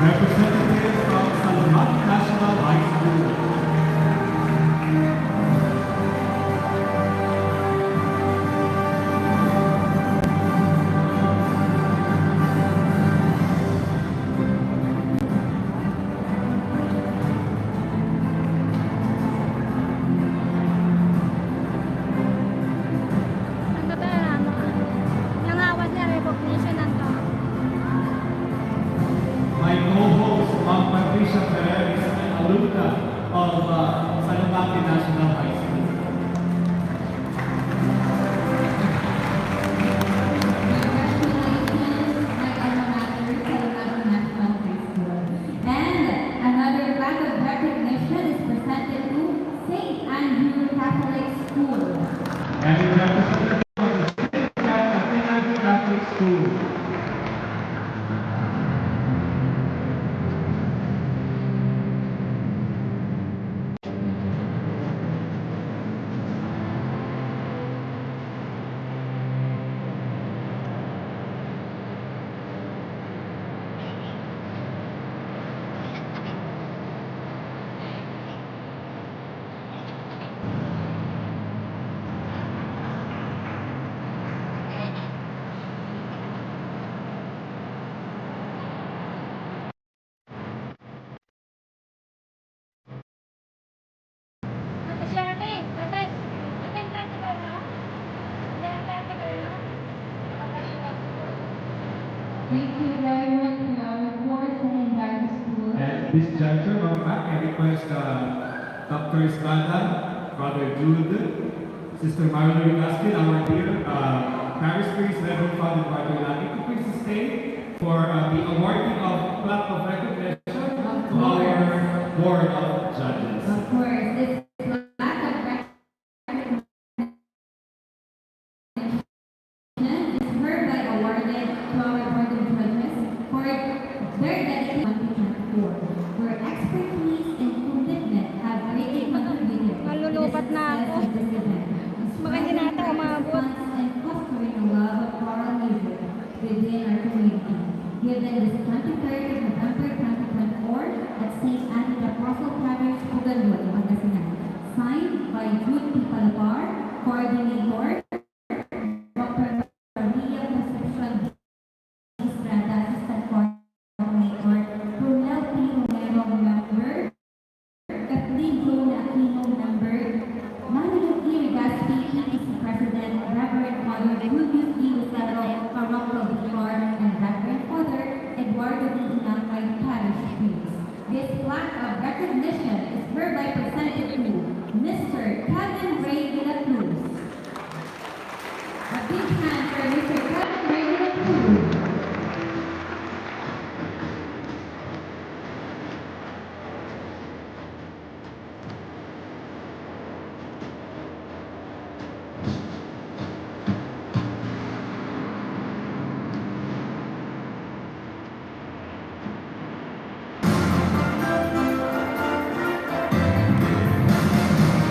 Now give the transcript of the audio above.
Representatives from Salamat National High School. Ang totoo nangawas na recognition ng to. My co-host, Ma'am Patricia Perez, an alumna of Salamat National High School. And another plaque of recognition is presented to St. Andrew Catholic School. And the representative of the St. Andrew Catholic School. Ate Shirley, ate trate ka na? Trate ka na? Thank you very much to our four St. Andrew School. At this juncture, Ma'am Pat, I request Dr. Estrada, Brother Jude, Sister Marjorie Gaskin, our dear Paris Priest Reverend Father Bartol Lagi, to please stay for the awarding of plaque of recognition to our Board of